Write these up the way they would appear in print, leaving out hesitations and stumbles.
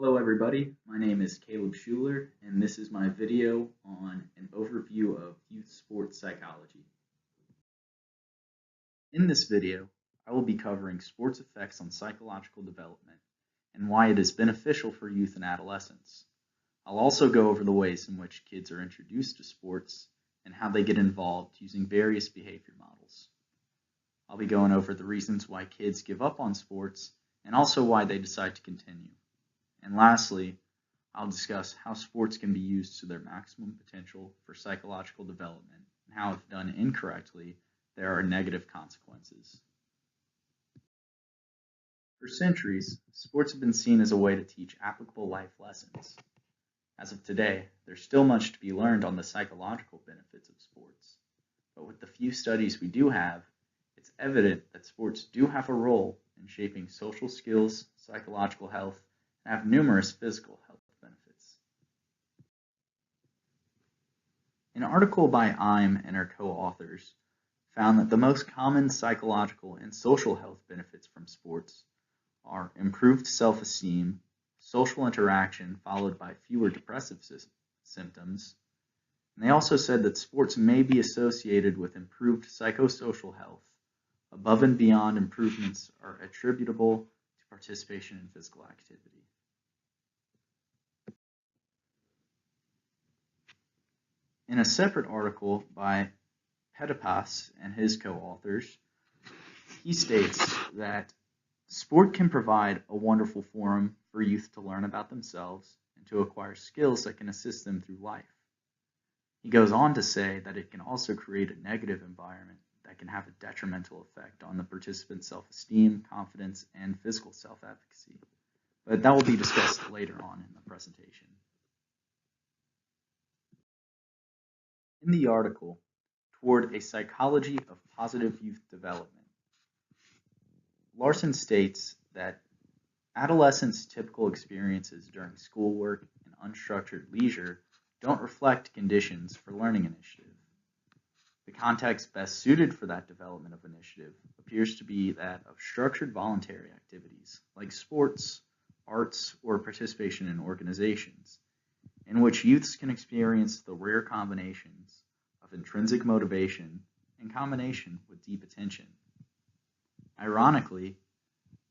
Hello everybody, my name is Caleb Schuler and this is my video on an overview of youth sports psychology. In this video, I will be covering sports effects on psychological development and why it is beneficial for youth and adolescents. I'll also go over the ways in which kids are introduced to sports and how they get involved using various behavior models. I'll be going over the reasons why kids give up on sports and also why they decide to continue. And lastly, I'll discuss how sports can be used to their maximum potential for psychological development and how, if done incorrectly, there are negative consequences. For centuries, sports have been seen as a way to teach applicable life lessons. As of today, there's still much to be learned on the psychological benefits of sports. But with the few studies we do have, it's evident that sports do have a role in shaping social skills, psychological health, and have numerous physical health benefits. An article by Eim and her co-authors found that the most common psychological and social health benefits from sports are improved self-esteem, social interaction followed by fewer depressive symptoms, and they also said that sports may be associated with improved psychosocial health. Above and beyond improvements are attributable to participation in physical activity. In a separate article by Petipas and his co-authors, he states that sport can provide a wonderful forum for youth to learn about themselves and to acquire skills that can assist them through life. He goes on to say that it can also create a negative environment that can have a detrimental effect on the participant's self-esteem, confidence, and physical self-efficacy. But that will be discussed later on in the presentation. In the article, Toward a Psychology of Positive Youth Development, Larson states that adolescents' typical experiences during schoolwork and unstructured leisure don't reflect conditions for learning initiative. The context best suited for that development of initiative appears to be that of structured voluntary activities like sports, arts, or participation in organizations, in which youths can experience the rare combinations of intrinsic motivation in combination with deep attention. Ironically,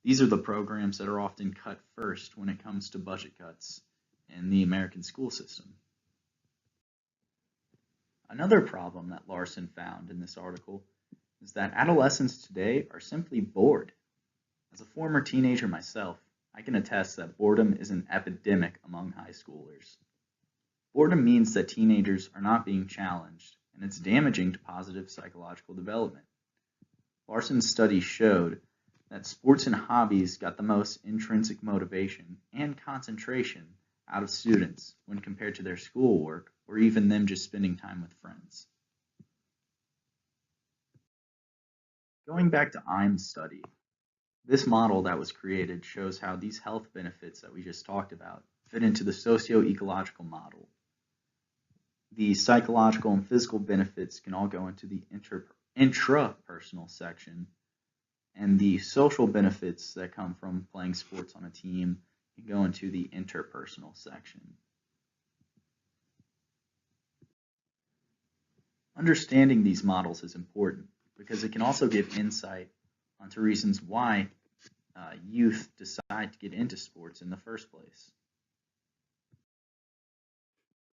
these are the programs that are often cut first when it comes to budget cuts in the American school system. Another problem that Larson found in this article is that adolescents today are simply bored. As a former teenager myself, I can attest that boredom is an epidemic among high schoolers. Boredom means that teenagers are not being challenged, and it's damaging to positive psychological development. Larson's study showed that sports and hobbies got the most intrinsic motivation and concentration out of students when compared to their schoolwork or even them just spending time with friends. Going back to Eim's study, this model that was created shows how these health benefits that we just talked about fit into the socio-ecological model. The psychological and physical benefits can all go into the intrapersonal section, and the social benefits that come from playing sports on a team can go into the interpersonal section. Understanding these models is important because it can also give insight onto reasons why youth decide to get into sports in the first place.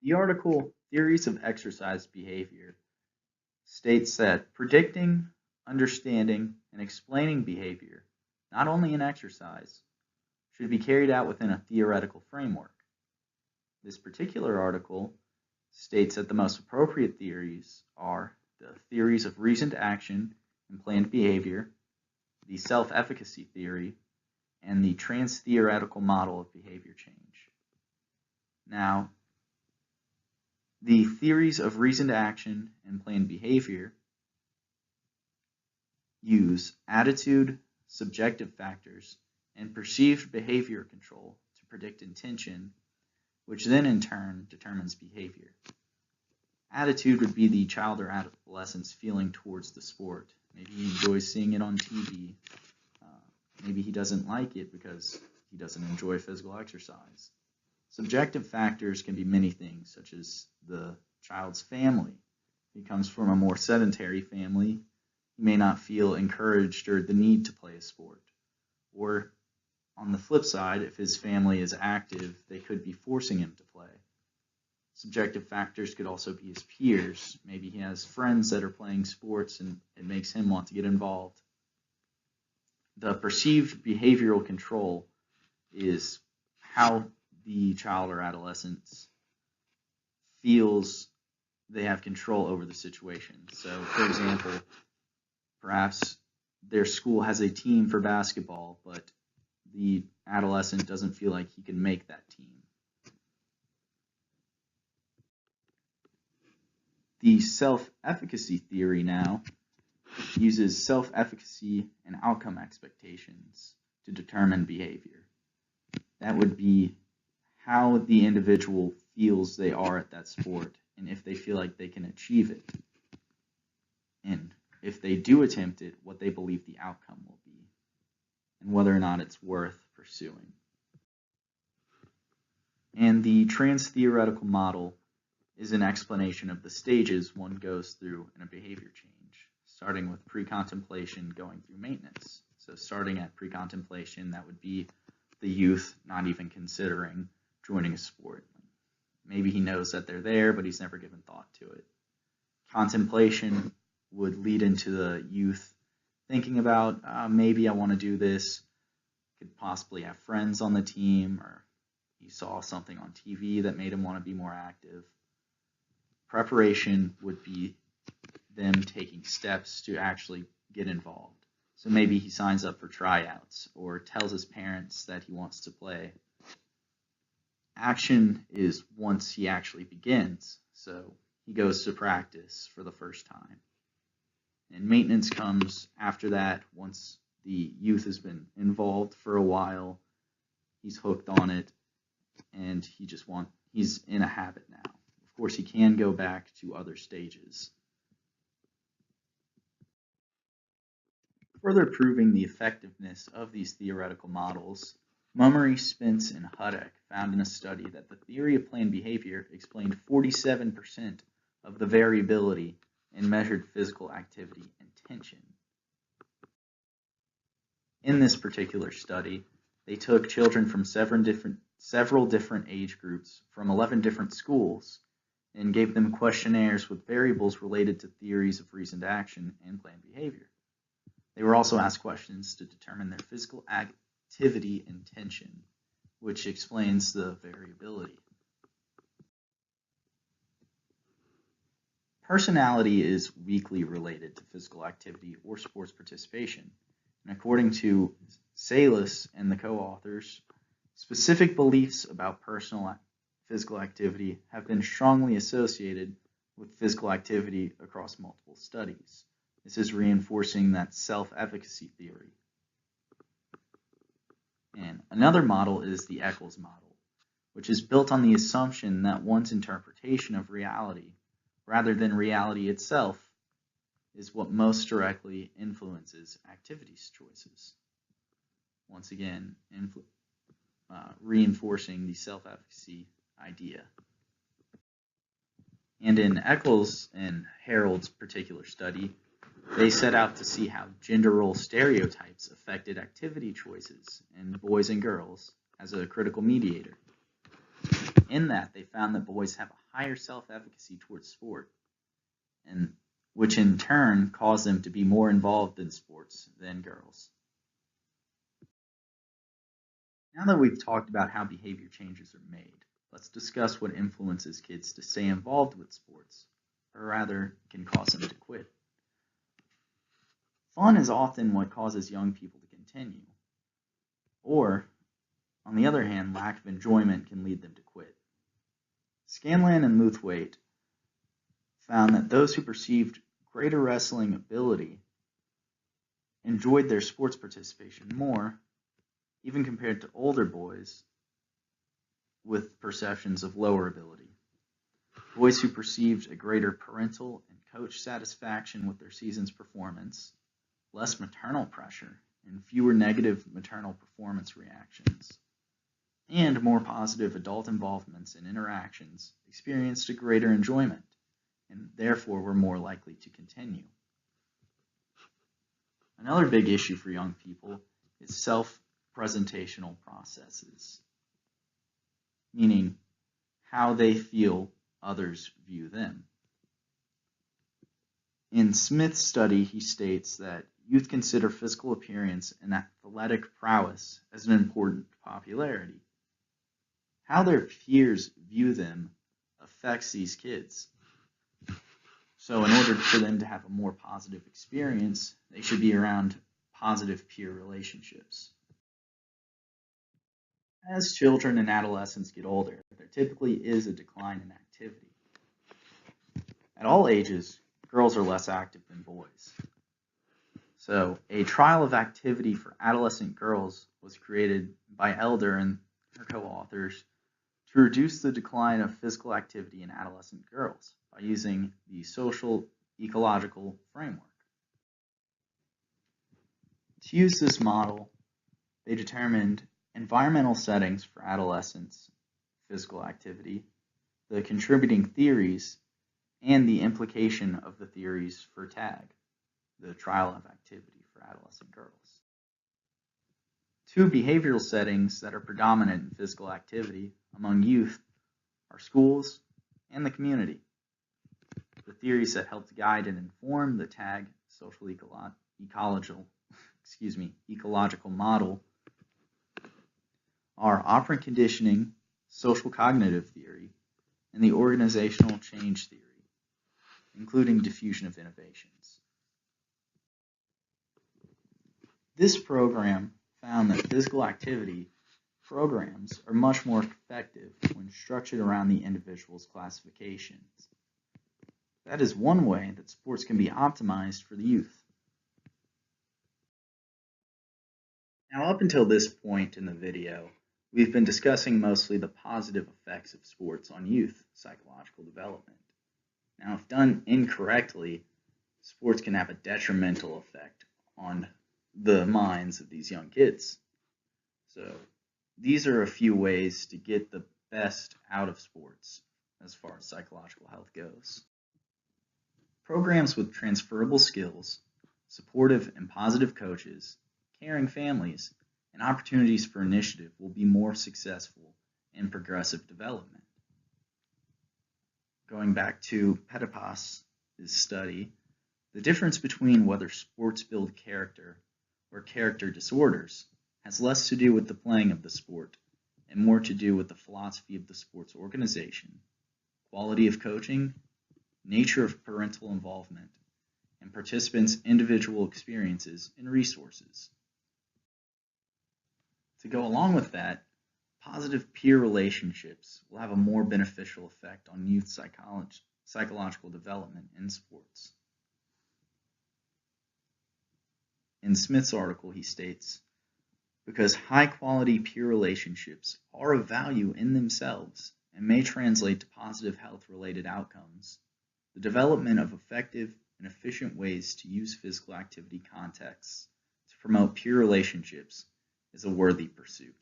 The article, Theories of Exercise Behavior, states that predicting, understanding, and explaining behavior, not only in exercise, should be carried out within a theoretical framework. This particular article states that the most appropriate theories are the theories of reasoned action and planned behavior, the self-efficacy theory, and the trans-theoretical model of behavior change. Now, the theories of reasoned action and planned behavior use attitude, subjective factors, and perceived behavior control to predict intention, which then in turn determines behavior. Attitude would be the child or adolescent's feeling towards the sport. Maybe he enjoys seeing it on TV. Maybe he doesn't like it because he doesn't enjoy physical exercise. Subjective factors can be many things, such as the child's family. If he comes from a more sedentary family, he may not feel encouraged or the need to play a sport. Or on the flip side, if his family is active, they could be forcing him to play. Subjective factors could also be his peers. Maybe he has friends that are playing sports and it makes him want to get involved. The perceived behavioral control is how the child or adolescent feels they have control over the situation. So, for example, perhaps their school has a team for basketball, but the adolescent doesn't feel like he can make that team. The self-efficacy theory now uses self-efficacy and outcome expectations to determine behavior. That would be how the individual feels they are at that sport and if they feel like they can achieve it. And if they do attempt it, what they believe the outcome will be and whether or not it's worth pursuing. And the trans-theoretical model is an explanation of the stages one goes through in a behavior change, starting with pre-contemplation, going through maintenance. So starting at pre-contemplation, that would be the youth not even considering joining a sport. Maybe he knows that they're there, but he's never given thought to it. Contemplation would lead into the youth thinking about, maybe I want to do this. Could possibly have friends on the team, or he saw something on TV that made him want to be more active. Preparation would be them taking steps to actually get involved. So maybe he signs up for tryouts or tells his parents that he wants to play. Action is once he actually begins, so he goes to practice for the first time. And maintenance comes after that. Once the youth has been involved for a while, he's hooked on it, and he's in a habit now. Of course, he can go back to other stages. Further proving the effectiveness of these theoretical models, Mummery, Spence, and Hudek found in a study that the theory of planned behavior explained 47% of the variability in measured physical activity and tension. In this particular study, they took children from several different age groups from 11 different schools and gave them questionnaires with variables related to theories of reasoned action and planned behavior. They were also asked questions to determine their physical activity and tension, which explains the variability. Personality is weakly related to physical activity or sports participation, and according to Salas and the co-authors, specific beliefs about personal physical activity have been strongly associated with physical activity across multiple studies. This is reinforcing that self-efficacy theory. And another model is the Eccles model, which is built on the assumption that one's interpretation of reality, rather than reality itself, is what most directly influences activities choices. Once again, reinforcing the self-efficacy idea. And in Eccles and Harold's particular study, they set out to see how gender role stereotypes affected activity choices in boys and girls as a critical mediator. In that, they found that boys have a higher self-efficacy towards sport, and which in turn caused them to be more involved in sports than girls. Now that we've talked about how behavior changes are made, let's discuss what influences kids to stay involved with sports, or rather, can cause them to quit. Fun is often what causes young people to continue, or, on the other hand, lack of enjoyment can lead them to quit. Scanlan and Luthwaite found that those who perceived greater wrestling ability enjoyed their sports participation more, even compared to older boys with perceptions of lower ability. Boys who perceived a greater parental and coach satisfaction with their season's performance, less maternal pressure, and fewer negative maternal performance reactions and more positive adult involvements and interactions experienced a greater enjoyment, and therefore were more likely to continue. Another big issue for young people is self-presentational processes, meaning how they feel others view them. In Smith's study, he states that youth consider physical appearance and athletic prowess as an important popularity. How their peers view them affects these kids. So in order for them to have a more positive experience, they should be around positive peer relationships. As children and adolescents get older, there typically is a decline in activity. At all ages, girls are less active than boys. So a trial of activity for adolescent girls was created by Elder and her co-authors to reduce the decline of physical activity in adolescent girls by using the social ecological framework. To use this model, they determined environmental settings for adolescents' physical activity, the contributing theories, and the implication of the theories for TAG, the trial of activity for adolescent girls. Two behavioral settings that are predominant in physical activity among youth are schools and the community. The theories that help to guide and inform the TAG social ecological model are operant conditioning, social cognitive theory, and the organizational change theory, including diffusion of innovations. This program found that physical activity programs are much more effective when structured around the individual's classifications. That is one way that sports can be optimized for the youth. Now, up until this point in the video, we've been discussing mostly the positive effects of sports on youth psychological development. Now, if done incorrectly, sports can have a detrimental effect on the minds of these young kids. So, these are a few ways to get the best out of sports as far as psychological health goes. Programs with transferable skills, supportive and positive coaches, caring families, and opportunities for initiative will be more successful in progressive development. Going back to Pettipas' study, the difference between whether sports build character or character disorders has less to do with the playing of the sport and more to do with the philosophy of the sports organization, quality of coaching, nature of parental involvement, and participants' individual experiences and resources. To go along with that, positive peer relationships will have a more beneficial effect on youth psychological development in sports. In Smith's article, he states, because high-quality peer relationships are of value in themselves and may translate to positive health-related outcomes, the development of effective and efficient ways to use physical activity contexts to promote peer relationships is a worthy pursuit.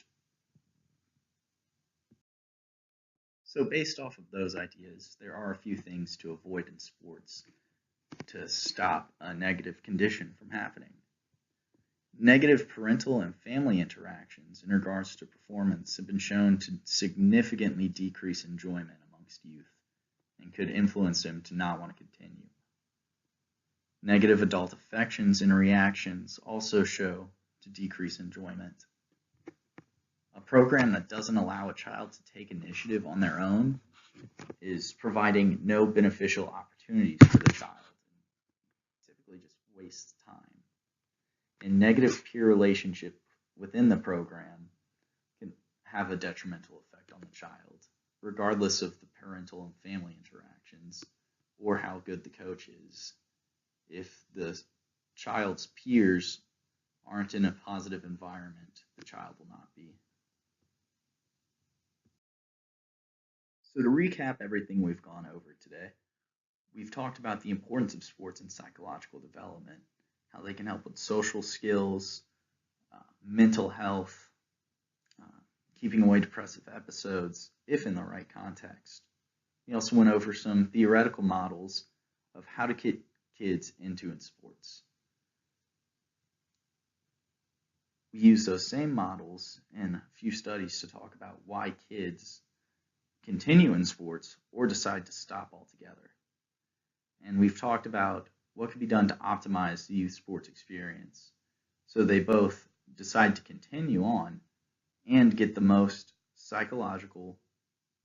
So based off of those ideas, there are a few things to avoid in sports to stop a negative condition from happening. Negative parental and family interactions in regards to performance have been shown to significantly decrease enjoyment amongst youth and could influence them to not want to continue. Negative adult affections and reactions also show to decrease enjoyment. A program that doesn't allow a child to take initiative on their own is providing no beneficial opportunities for the child. Typically just wastes time. And negative peer relationship within the program can have a detrimental effect on the child, regardless of the parental and family interactions or how good the coach is. If the child's peers aren't in a positive environment, the child will not be. So to recap everything we've gone over today, we've talked about the importance of sports in psychological development, how they can help with social skills, mental health, keeping away depressive episodes if in the right context. We also went over some theoretical models of how to get kids into sports. We use those same models in a few studies to talk about why kids continue in sports or decide to stop altogether. And we've talked about what can be done to optimize the youth sports experience so they both decide to continue on and get the most psychological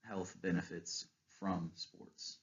health benefits from sports.